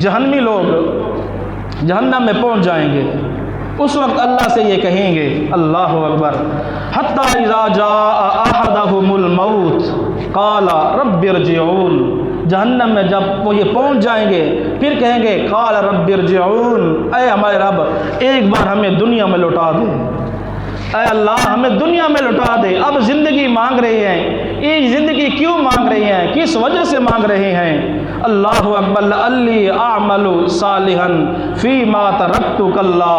جہنمی لوگ جہنم میں پہنچ جائیں گے، اس وقت اللہ سے یہ کہیں گے، اللہ اکبر، حتی اذا جاء احدهم الموت قال رب ارجعون، جہنم میں جب وہ یہ پہنچ جائیں گے پھر کہیں گے قال رب ارجعون، اے ہمارے رب ایک بار ہمیں دنیا میں لوٹا دے، اے اللہ ہمیں دنیا میں لوٹا دے۔ اب زندگی مانگ رہے ہیں، یہ زندگی کیوں مانگ رہے ہیں، کس وجہ سے مانگ رہے ہیں؟ اللہ اکبر، لعلی اعمل صالحا فیما ترکت کلا،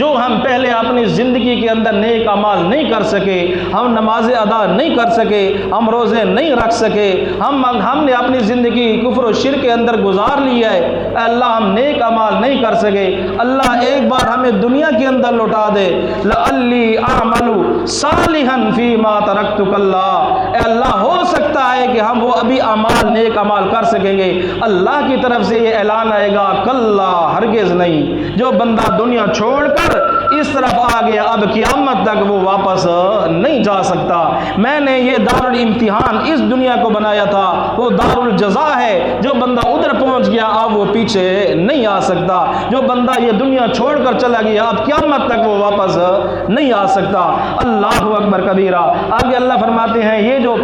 جو ہم پہلے اپنی زندگی کے اندر نیک اعمال نہیں کر سکے، ہم نمازیں ادا نہیں کر سکے، ہم روزے نہیں رکھ سکے، ہم نے اپنی زندگی کفر و شرک کے اندر گزار لی ہے، اے اللہ ہم نیک اعمال نہیں کر سکے، اللہ ایک بار ہمیں دنیا کے اندر لوٹا دے، لعلی اعمل صالحا فیما ترکت کلا، اے اللہ ہو سکتا ہے کہ ہم وہ ابھی اعمال نیک اعمال کر سکیں گے۔ اللہ کی طرف سے یہ اعلان آئے گا، کلا ہرگز نہیں، جو بندہ دنیا چھوڑ کر اس طرف آ گیا اب قیامت تک وہ واپس نہیں جا سکتا۔ میں نے یہ دار الامتحان اس دنیا کو بنایا تھا، وہ دار الجزا ہے، جو بندہ ادھر پہنچ گیا اب وہ پیچھے نہیں آ سکتا، جو بندہ یہ دنیا چھوڑ کر چلا گیا اب قیامت تک وہ واپس نہیں آ سکتا۔ اللہ اکبر کبیرہ۔ آگے اللہ فرماتے ہیں یہ جو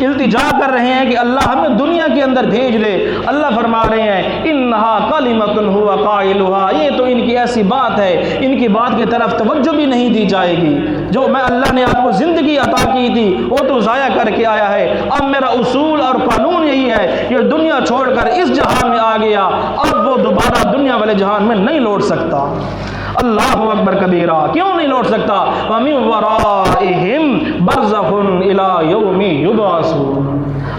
التجا کر رہے ہیں کہ اللہ ہمیں دنیا کے اندر بھیج لے، اللہ فرما رہے ہیں انہا کلمۃ هو قائلها، یہ تو ان کی ایسی بات ہے، ان کی بات کی طرف توجہ بھی نہیں دی جائے گی، جو میں اللہ نے آپ کو زندگی عطا کی تھی وہ تو ضائع کر کے آیا ہے، اب میرا اصول اور قانون یہی ہے کہ دنیا چھوڑ کر اس جہان میں آ گیا اب وہ دوبارہ دنیا والے جہان میں نہیں لوٹ سکتا۔ اللہ اکبر کبیرہ، کیوں نہیں لوٹ سکتا؟ وَمِن وَرَائِهِمْ بَرْزَخٌ إِلَىٰ يَوْمِ يُبْعَثُونَ،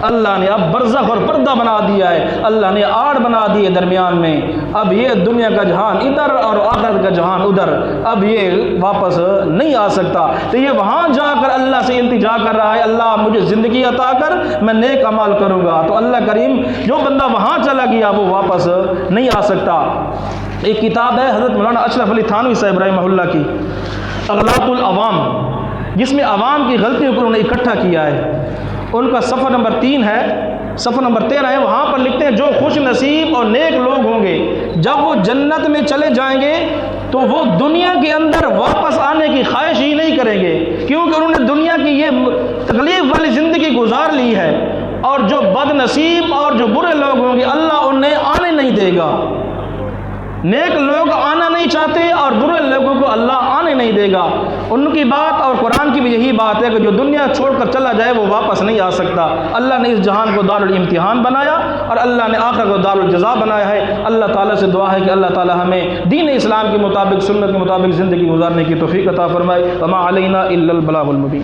اللہ نے اب برزخ اور پردہ بنا دیا ہے، اللہ نے آڑ بنا دی ہے درمیان میں، اب یہ دنیا کا جہان ادھر اور آخرت کا جہان ادھر، اب یہ واپس نہیں آ سکتا۔ تو یہ وہاں جا کر اللہ سے التجا کر رہا ہے، اللہ مجھے زندگی عطا کر، میں نیک اعمال کروں گا، تو اللہ کریم جو بندہ وہاں چلا گیا وہ واپس نہیں آ سکتا۔ ایک کتاب ہے حضرت مولانا اشرف علی تھانوی صاحب رحمہ اللہ کی، اغلاط العوام، جس میں عوام کی غلطیوں کو انہوں نے اکٹھا کیا ہے، ان کا صفحہ نمبر 3 ہے، صفحہ نمبر 13 ہے، وہاں پر لکھتے ہیں جو خوش نصیب اور نیک لوگ ہوں گے جب وہ جنت میں چلے جائیں گے تو وہ دنیا کے اندر واپس آنے کی خواہش ہی نہیں کریں گے، کیونکہ انہوں نے دنیا کی یہ تکلیف والی زندگی گزار لی ہے، اور جو بد نصیب اور جو برے لوگ ہوں گے اللہ انہیں آنے نہیں دے گا، نیک لوگ آنا نہیں چاہتے اور برے لوگوں کو اللہ آنے نہیں دے گا۔ ان کی بات اور قرآن کی بھی یہی بات ہے کہ جو دنیا چھوڑ کر چلا جائے وہ واپس نہیں آ سکتا۔ اللہ نے اس جہان کو دار الامتحان بنایا اور اللہ نے آخر کو دار الجزا بنایا ہے۔ اللہ تعالیٰ سے دعا ہے کہ اللہ تعالیٰ ہمیں دین اسلام کے مطابق، سنت کے مطابق زندگی گزارنے کی توفیق عطا فرمائے۔ وما علینا الا البلاغ المبین۔